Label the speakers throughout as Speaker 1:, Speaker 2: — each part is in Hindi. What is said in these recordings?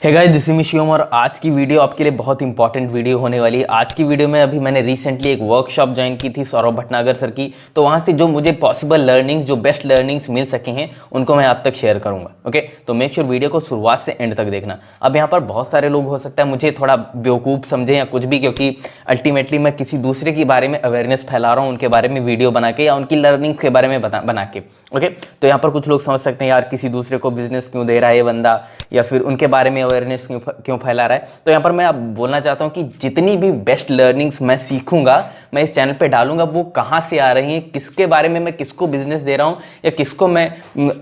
Speaker 1: Hey guys, this is Shivam और आज की वीडियो आपके लिए बहुत इंपॉर्टेंट वीडियो होने वाली है। आज की वीडियो में अभी मैंने रिसेंटली एक वर्कशॉप ज्वाइन की थी सौरभ भटनागर सर की, तो वहाँ से जो मुझे पॉसिबल लर्निंग्स, जो बेस्ट लर्निंग्स मिल सके हैं उनको मैं आप तक शेयर करूँगा। ओके, तो मेक श्योर वीडियो को शुरुआत से एंड तक देखना। अब यहाँ पर बहुत सारे लोग हो सकता है मुझे थोड़ा बेवकूफ़ समझें या कुछ भी, क्योंकि अल्टीमेटली मैं किसी दूसरे के बारे में अवेयरनेस फैला रहा हूँ, उनके बारे में वीडियो बना के या उनकी लर्निंग्स के बारे में बना के। ओके, तो यहाँ पर कुछ लोग समझ सकते हैं यार किसी दूसरे को बिजनेस क्यों दे रहा है ये बंदा, या फिर उनके बारे में अवेयरनेस क्यों फैला रहा है। तो यहाँ पर मैं अब बोलना चाहता हूँ कि जितनी भी बेस्ट लर्निंग्स मैं सीखूंगा, मैं इस चैनल पे डालूंगा, वो कहाँ से आ रही हैं, किसके बारे में मैं किसको बिजनेस दे रहा हूँ या किसको मैं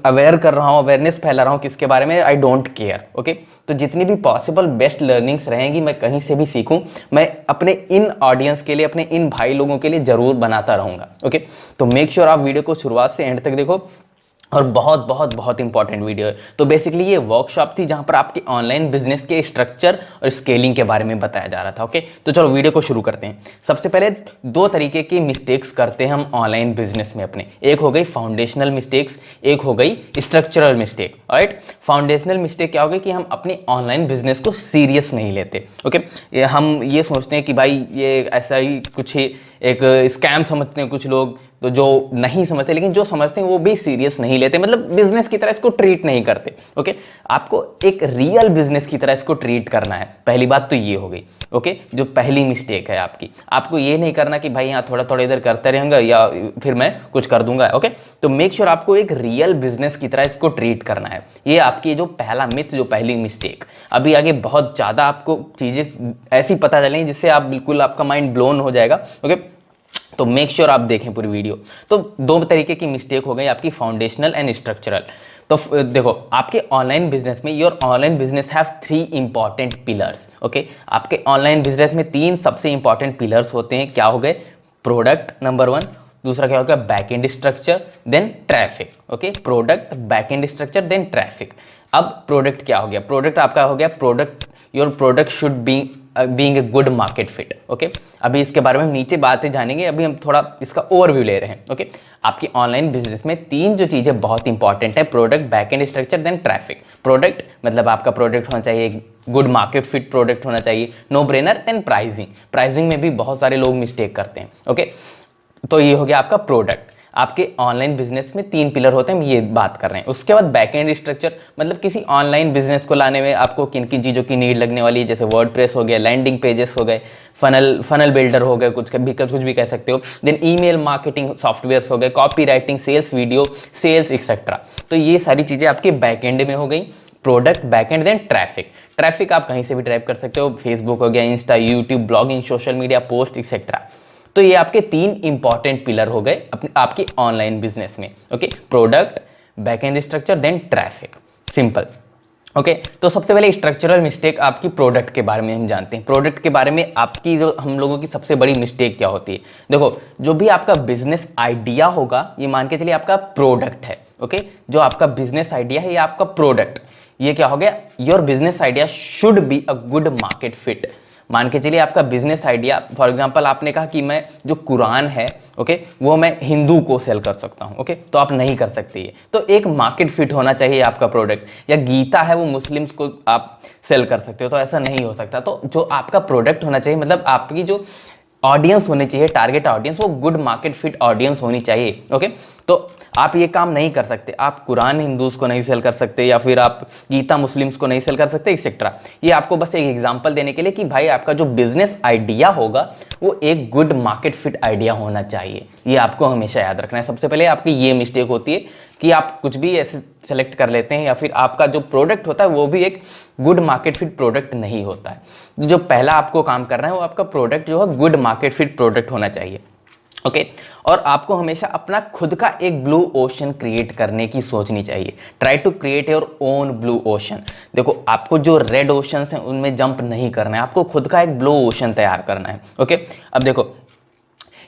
Speaker 1: अवेयर कर रहा हूँ, अवेयरनेस फैला रहा हूँ किसके बारे में, आई डोंट केयर। ओके, तो जितनी भी पॉसिबल बेस्ट लर्निंग्स रहेंगी मैं कहीं से भी सीखूं, मैं अपने इन ऑडियंस के लिए, अपने इन भाई लोगों के लिए जरूर बनाता रहूंगा। ओके, तो मेक श्योर आप वीडियो को शुरुआत से एंड तक देखो और बहुत बहुत बहुत इंपॉर्टेंट वीडियो है। तो बेसिकली ये वर्कशॉप थी जहां पर आपके ऑनलाइन बिजनेस के स्ट्रक्चर और स्केलिंग के बारे में बताया जा रहा था। ओके, तो चलो वीडियो को शुरू करते हैं। सबसे पहले दो तरीके की मिस्टेक्स करते हैं हम ऑनलाइन बिजनेस में अपने। एक हो गई फाउंडेशनल मिस्टेक्स, एक हो गई structural mistake. Right, foundational mistake क्या होगी कि हम अपने ऑनलाइन बिजनेस को सीरियस नहीं लेते। ओके, हम ये सोचते हैं कि भाई ये ऐसा ही कुछ ही एक स्कैम समझते हैं कुछ लोग, तो जो नहीं समझते, लेकिन जो समझते हैं वो भी सीरियस नहीं लेते, मतलब बिजनेस की तरह इसको ट्रीट नहीं करते। ओके, आपको एक रियल बिजनेस की तरह इसको ट्रीट करना है। पहली बात तो ये हो गई। ओके, जो पहली मिस्टेक है आपकी, आपको ये नहीं करना कि भाई यहाँ थोड़ा थोड़ा इधर करते रहेंगे या फिर मैं कुछ कर दूंगा। ओके, तो मेक श्योर आपको एक रियल बिजनेस की तरह इसको ट्रीट करना है। ये आपकी जो पहला मिथ, जो पहली मिस्टेक। अभी आगे बहुत ज़्यादा आपको चीज़ें ऐसी पता चलेंगी जिससे आप बिल्कुल, आपका माइंड ब्लोन हो जाएगा। ओके, तो मेक श्योर आप देखें पूरी वीडियो। तो दो तरीके की मिस्टेक हो गई आपकी, फाउंडेशनल एंड स्ट्रक्चरल। तो देखो, आपके ऑनलाइन बिजनेस में, your online business have 3 important pillars. Okay, आपके ऑनलाइन बिजनेस में 3 सबसे इंपॉर्टेंट पिलर्स होते हैं। क्या हो गए? प्रोडक्ट नंबर 1, दूसरा क्या होगा? Back end structure, then traffic. Okay, product, back end structure, then traffic. अब प्रोडक्ट क्या हो गया? प्रोडक्ट आपका हो गया, product, your product should being a good market fit. Okay, अभी इसके बारे में हम नीचे बातें जानेंगे, अभी हम थोड़ा इसका ओवरव्यू ले रहे हैं। ओके, आपकी ऑनलाइन बिजनेस में 3 जो चीजें बहुत इंपॉर्टेंट है, product, back end structure, then traffic. Product मतलब आपका प्रोडक्ट होना चाहिए गुड मार्केट फिट प्रोडक्ट होना चाहिए, no brainer. Then pricing, pricing में भी बहुत सारे लोग मिस्टेक करते हैं। ओके, तो ये हो गया आपका प्रोडक्ट। आपके ऑनलाइन बिजनेस में 3 पिलर होते हैं, हम ये बात कर रहे हैं। उसके बाद बैक एंड स्ट्रक्चर, मतलब किसी ऑनलाइन बिजनेस को लाने में आपको किन किन चीज़ों की नीड लगने वाली है, जैसे वर्डप्रेस हो गया, लैंडिंग पेजेस हो गए, फनल बिल्डर हो गए, कुछ भी कह सकते हो। देन ईमेल मार्केटिंग सॉफ्टवेयर हो गए, copy writing, sales video, sales etcetera. तो ये सारी चीज़ें आपके बैक एंड में हो गई, product, back end, then traffic. Traffic आप कहीं से भी ड्राइव कर सकते हो, फेसबुक हो गया, Insta, YouTube, blogging, social media post etcetera. तो ये आपके 3 इंपॉर्टेंट पिलर हो गए आपकी ऑनलाइन बिजनेस में। Okay, product, back end structure, then traffic. Simple. Okay, तो सबसे पहले स्ट्रक्चरल मिस्टेक आपकी प्रोडक्ट के बारे में हम जानते हैं। प्रोडक्ट के बारे में आपकी, जो हम लोगों की सबसे बड़ी मिस्टेक क्या होती है? देखो, जो भी आपका बिजनेस आइडिया होगा, ये मान के चलिए आपका प्रोडक्ट है। ओके, जो आपका बिजनेस आइडिया है ये आपका प्रोडक्ट, ये क्या हो गया? Your business idea should be a good market fit. मान के चलिए आपका बिजनेस आइडिया, फॉर एग्जांपल आपने कहा कि मैं जो कुरान है, ओके, वो मैं हिंदू को सेल कर सकता हूं। ओके, तो आप नहीं कर सकते ये, तो एक मार्केट फिट होना चाहिए आपका प्रोडक्ट। या गीता है, वो मुस्लिम्स को आप सेल कर सकते हो, तो ऐसा नहीं हो सकता। तो जो आपका प्रोडक्ट होना चाहिए, मतलब आपकी जो ऑडियंस होनी चाहिए, टारगेट ऑडियंस, वो गुड मार्केट फिट ऑडियंस होनी चाहिए। ओके, तो आप ये काम नहीं कर सकते, आप कुरान हिंदूज को नहीं सेल कर सकते, या फिर आप गीता मुस्लिम्स को नहीं सेल कर सकते एक्सेट्रा। ये आपको बस एक एग्जांपल देने के लिए कि भाई आपका जो बिजनेस आइडिया होगा वो एक गुड मार्केट फिट आइडिया होना चाहिए। ये आपको हमेशा याद रखना है। सबसे पहले आपकी ये मिस्टेक होती है कि आप कुछ भी ऐसे सेलेक्ट कर लेते हैं, या फिर आपका जो प्रोडक्ट होता है वो भी एक गुड मार्केट फिट प्रोडक्ट नहीं होता है। जो पहला आपको काम करना है वो आपका प्रोडक्ट जो है गुड मार्केट फिट प्रोडक्ट होना चाहिए। ओके, और आपको हमेशा अपना खुद का एक ब्लू ओशन क्रिएट करने की सोचनी चाहिए। Try to create your own blue ocean. देखो, आपको जो रेड ओशन हैं उनमें जंप नहीं करना है, आपको खुद का एक ब्लू ओशन तैयार करना है। ओके, अब देखो,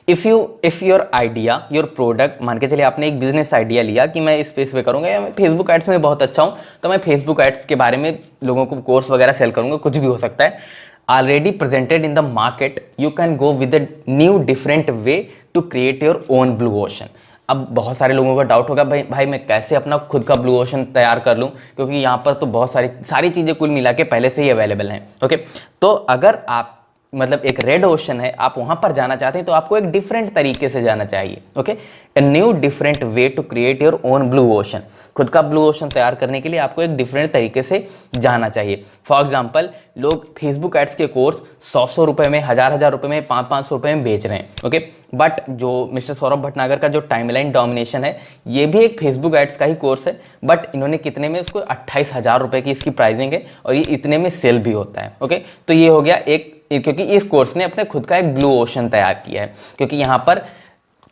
Speaker 1: if your idea, your product, मान के चलिए आपने एक बिजनेस आइडिया लिया कि मैं इस स्पेस पे करूंगा, या मैं फेसबुक एड्स में बहुत अच्छा हूं, तो मैं फेसबुक एड्स के बारे में लोगों को कोर्स वगैरह सेल करूंगा, कुछ भी हो सकता है। Already presented in the market, you can go with a new different way to create your own blue ocean. अब बहुत सारे लोगों का डाउट होगा, भाई भाई मैं कैसे अपना खुद का ब्लू ओशन तैयार कर लूँ, क्योंकि यहाँ पर तो बहुत सारी चीज़ें कुल मिला के पहले से ही अवेलेबल हैं। ओके, तो अगर आप मतलब एक रेड ओशन है, आप वहां पर जाना चाहते हैं तो आपको एक डिफरेंट तरीके से जाना चाहिए। Okay, a new different way to create your own blue ocean. खुद का ब्लू ओशन तैयार करने के लिए आपको एक डिफरेंट तरीके से जाना चाहिए। फॉर एग्जांपल, लोग फेसबुक एड्स के कोर्स 100 रुपए में, 1000 रुपए में, 500 रुपए में बेच रहे हैं। ओके, बट जो मिस्टर सौरभ भटनागर का जो टाइमलाइन डोमिनेशन है, ये भी एक फेसबुक एड्स का ही कोर्स है, बट इन्होंने कितने में, उसको 28,000 रुपए की इसकी प्राइसिंग है और ये इतने में सेल भी होता है। ओके, तो ये हो गया एक, क्योंकि इस कोर्स ने अपने खुद का एक ब्लू ओशन तैयार किया है। क्योंकि यहाँ पर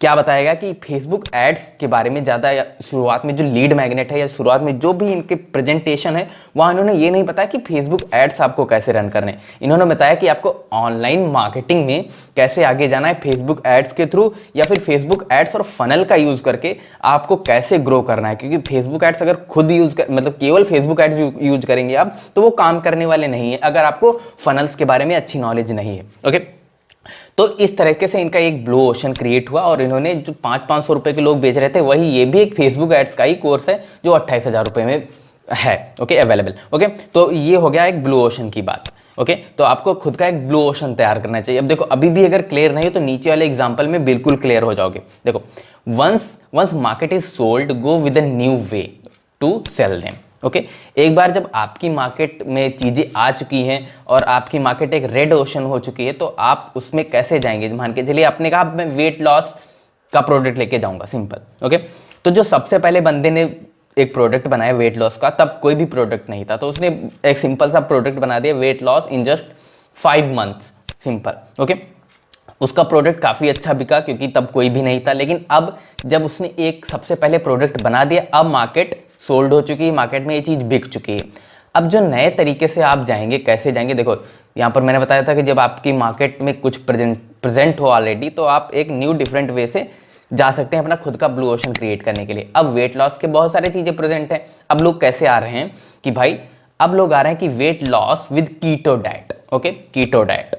Speaker 1: क्या बताएगा कि फेसबुक एड्स के बारे में ज़्यादा, शुरुआत में जो लीड मैग्नेट है या शुरुआत में जो भी इनके प्रेजेंटेशन है, वहाँ इन्होंने ये नहीं बताया कि फेसबुक एड्स आपको कैसे रन करने हैं। इन्होंने बताया कि आपको ऑनलाइन मार्केटिंग में कैसे आगे जाना है फेसबुक एड्स के थ्रू, या फिर फेसबुक एड्स और फनल का यूज़ करके आपको कैसे ग्रो करना है। क्योंकि फेसबुक एड्स अगर खुद मतलब केवल फेसबुक एड्स यूज करेंगे आप, तो वो काम करने वाले नहीं है अगर आपको फनल्स के बारे में अच्छी नॉलेज नहीं है। ओके, तो इस तरीके से इनका एक ब्लू ओशन क्रिएट हुआ और इन्होंने जो 500 रुपए के लोग बेच रहे थे, वही ये भी एक फेसबुक एड्स का ही कोर्स है जो 28,000 रुपए में है। Okay, available. ओके, तो ये हो गया एक ब्लू ओशन की बात। ओके, तो आपको खुद का एक ब्लू ओशन तैयार करना चाहिए। अब देखो, अभी भी अगर क्लियर नहीं हो तो नीचे वाले एग्जाम्पल में बिल्कुल क्लियर हो जाओगे। देखो, once market is sold, go with a new way to sell them. Okay, एक बार जब आपकी मार्केट में चीज़ें आ चुकी हैं और आपकी मार्केट एक रेड ओशन हो चुकी है, तो आप उसमें कैसे जाएंगे। मान के चलिए आपने कहा मैं वेट लॉस का प्रोडक्ट लेके जाऊंगा, सिंपल। ओके, तो जो सबसे पहले बंदे ने एक प्रोडक्ट बनाया वेट लॉस का, तब कोई भी प्रोडक्ट नहीं था, तो उसने एक सिंपल सा प्रोडक्ट बना दिया, weight loss in just 5 months, simple. Okay, उसका प्रोडक्ट काफ़ी अच्छा बिका क्योंकि तब कोई भी नहीं था। लेकिन अब जब उसने एक सबसे पहले प्रोडक्ट बना दिया, अब मार्केट सोल्ड हो चुकी है, मार्केट में ये चीज़ बिक चुकी है। अब जो नए तरीके से आप जाएंगे, कैसे जाएंगे, देखो यहाँ पर मैंने बताया था कि जब आपकी मार्केट में कुछ प्रेजेंट हो ऑलरेडी, तो आप एक न्यू डिफरेंट वे से जा सकते हैं अपना खुद का ब्लू ओशन क्रिएट करने के लिए। अब वेट लॉस के बहुत सारी चीज़ें प्रेजेंट हैं। अब लोग कैसे आ रहे हैं कि भाई, अब लोग आ रहे हैं कि weight loss with keto diet. Okay, keto diet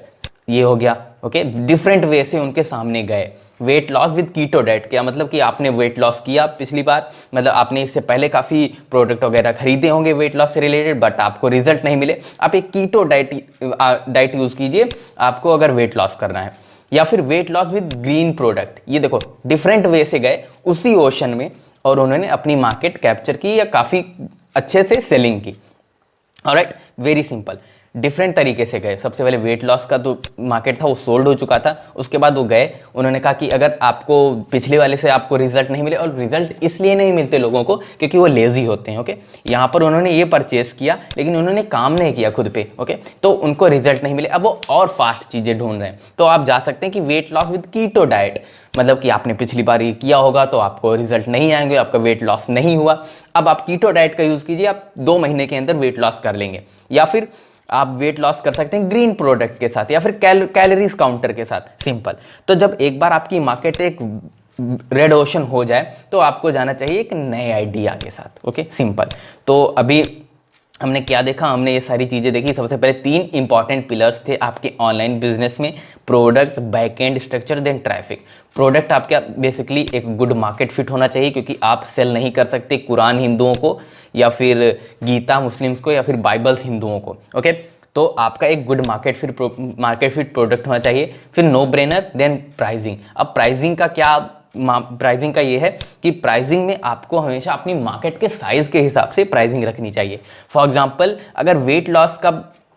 Speaker 1: ये हो गया। ओके, डिफरेंट वे से उनके सामने गए। Weight loss with keto diet, क्या मतलब कि आपने वेट लॉस किया पिछली बार, मतलब आपने इससे पहले काफ़ी प्रोडक्ट वगैरह खरीदे होंगे वेट लॉस से रिलेटेड, बट आपको रिजल्ट नहीं मिले। आप एक कीटो डाइट यूज़ कीजिए आपको अगर वेट लॉस करना है। या फिर wait loss with green product, ये देखो डिफरेंट वे से गए उसी ओशन में और उन्होंने अपनी मार्केट कैप्चर की या काफ़ी अच्छे से सेलिंग की। ऑलराइट, वेरी सिंपल, डिफरेंट तरीके से गए। सबसे पहले वेट लॉस का तो मार्केट था वो सोल्ड हो चुका था, उसके बाद वो गए, उन्होंने कहा कि अगर आपको पिछले वाले से आपको रिजल्ट नहीं मिले, और रिजल्ट इसलिए नहीं मिलते लोगों को क्योंकि वो लेजी होते हैं। ओके, यहाँ पर उन्होंने ये परचेस किया लेकिन उन्होंने काम नहीं किया खुद पे। ओके, तो उनको रिजल्ट नहीं मिले, अब वो और फास्ट चीज़ें ढूंढ रहे हैं। तो आप जा सकते हैं कि weight loss with keto diet, मतलब कि आपने पिछली बार ये किया होगा तो आपको रिजल्ट नहीं आएंगे, आपका वेट लॉस नहीं हुआ। अब आप कीटो डाइट का यूज़ कीजिए, आप 2 महीने के अंदर वेट लॉस कर लेंगे। या फिर आप वेट लॉस कर सकते हैं ग्रीन प्रोडक्ट के साथ या फिर कैलोरीज काउंटर के साथ, सिंपल। तो जब एक बार आपकी मार्केट एक रेड ओशन हो जाए तो आपको जाना चाहिए एक नए आइडिया के साथ। Okay, simple. तो अभी हमने क्या देखा, हमने ये सारी चीज़ें देखी। सबसे पहले 3 इंपॉर्टेंट पिलर्स थे आपके ऑनलाइन बिजनेस में, product, backend structure, then traffic. Product आपका बेसिकली एक गुड मार्केट फिट होना चाहिए, क्योंकि आप सेल नहीं कर सकते कुरान हिंदुओं को या फिर गीता मुस्लिम्स को या फिर बाइबल्स हिंदुओं को। ओके, तो आपका एक गुड मार्केट फिट प्रोडक्ट होना चाहिए। फिर नो ब्रेनर, देन प्राइसिंग। अब प्राइसिंग का क्या, प्राइसिंग का ये है कि प्राइसिंग में आपको हमेशा अपनी मार्केट के साइज के हिसाब से प्राइसिंग रखनी चाहिए। फॉर एग्जांपल, अगर वेट लॉस का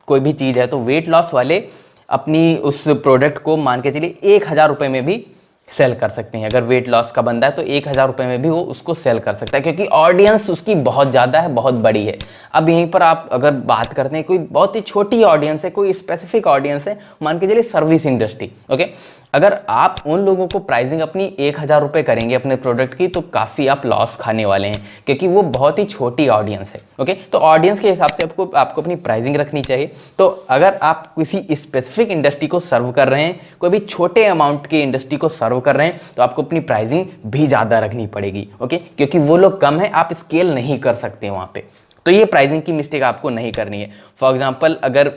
Speaker 1: कोई भी चीज़ है तो वेट लॉस वाले अपनी उस प्रोडक्ट को मान के चलिए 1000 रुपये में भी सेल कर सकते हैं। अगर वेट लॉस का बंदा है तो 1000 रुपये में भी वो उसको सेल कर सकता है, क्योंकि ऑडियंस उसकी बहुत ज़्यादा है, बहुत बड़ी है। अब यहीं पर आप अगर बात करते हैं, कोई बहुत ही छोटी ऑडियंस है, कोई स्पेसिफिक ऑडियंस है, मान के चलिए सर्विस इंडस्ट्री। ओके, अगर आप उन लोगों को प्राइसिंग अपनी 1000 रुपये करेंगे अपने प्रोडक्ट की, तो काफ़ी आप लॉस खाने वाले हैं, क्योंकि वो बहुत ही छोटी ऑडियंस है। ओके, तो ऑडियंस के हिसाब से आपको अपनी प्राइसिंग रखनी चाहिए। तो अगर आप किसी स्पेसिफिक इंडस्ट्री को सर्व कर रहे हैं, कोई भी छोटे अमाउंट की इंडस्ट्री को सर्व कर रहे हैं, तो आपको अपनी प्राइसिंग भी ज़्यादा रखनी पड़ेगी। ओके, क्योंकि वो लोग कम है, आप स्केल नहीं कर सकते वहाँ पे। तो ये प्राइसिंग की मिस्टेक आपको नहीं करनी है। फॉर एग्जाम्पल, अगर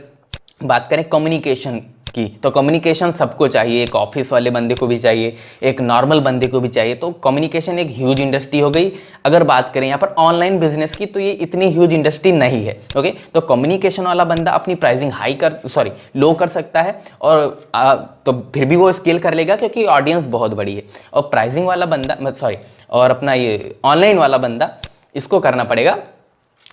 Speaker 1: बात करें कम्युनिकेशन की। तो कम्युनिकेशन सबको चाहिए, एक ऑफिस वाले बंदे को भी चाहिए, एक नॉर्मल बंदे को भी चाहिए। तो कम्युनिकेशन एक ह्यूज इंडस्ट्री हो गई। अगर बात करें यहाँ पर ऑनलाइन बिजनेस की, तो ये इतनी ह्यूज इंडस्ट्री नहीं है। ओके, तो कम्युनिकेशन वाला बंदा अपनी प्राइसिंग लो कर सकता है, और तो फिर भी वो स्केल कर लेगा क्योंकि ऑडियंस बहुत बड़ी है। और प्राइसिंग वाला बंदा और अपना ये ऑनलाइन वाला बंदा, इसको करना पड़ेगा,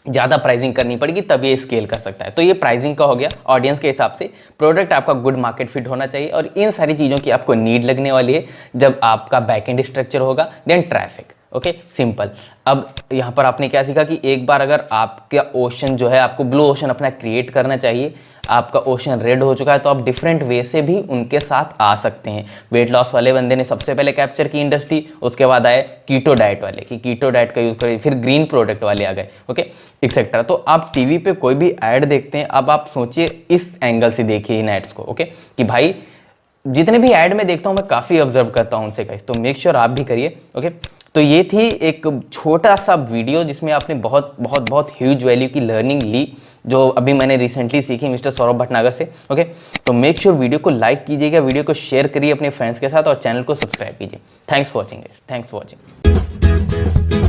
Speaker 1: ज़्यादा प्राइसिंग करनी पड़ेगी, तब ये स्केल कर सकता है। तो ये प्राइसिंग का हो गया। ऑडियंस के हिसाब से प्रोडक्ट आपका गुड मार्केट फिट होना चाहिए, और इन सारी चीज़ों की आपको नीड लगने वाली है जब आपका बैकएंड स्ट्रक्चर होगा, देन ट्रैफिक। Okay, simple. अब यहाँ पर आपने क्या सीखा कि एक बार अगर आपका ओशन जो है, आपको ब्लू ओशन अपना क्रिएट करना चाहिए, आपका ओशन रेड हो चुका है, तो आप डिफरेंट वे से भी उनके साथ आ सकते हैं। वेट लॉस वाले बंदे ने सबसे पहले कैप्चर की इंडस्ट्री, उसके बाद आए कीटो डाइट वाले कि कीटो डाइट का यूज़ करें, फिर ग्रीन प्रोडक्ट वाले आ गए। Okay, etcetera. तो आप टीवी पे कोई भी ऐड देखते हैं, अब आप सोचिए इस एंगल से देखिए इन एड्स को। ओके, कि भाई जितने भी ऐड में देखता हूँ मैं काफ़ी ऑब्जर्व करता हूँ उनसे गाइस, तो मेक श्योर आप भी करिए। ओके, तो ये थी एक छोटा सा वीडियो जिसमें आपने बहुत बहुत बहुत ह्यूज वैल्यू की लर्निंग ली, जो अभी मैंने रिसेंटली सीखी मिस्टर सौरभ भटनागर से। ओके, तो मेक श्योर वीडियो को लाइक कीजिएगा, वीडियो को शेयर करिए अपने फ्रेंड्स के साथ, और चैनल को सब्सक्राइब कीजिए। Thanks for watching guys, thanks for watching.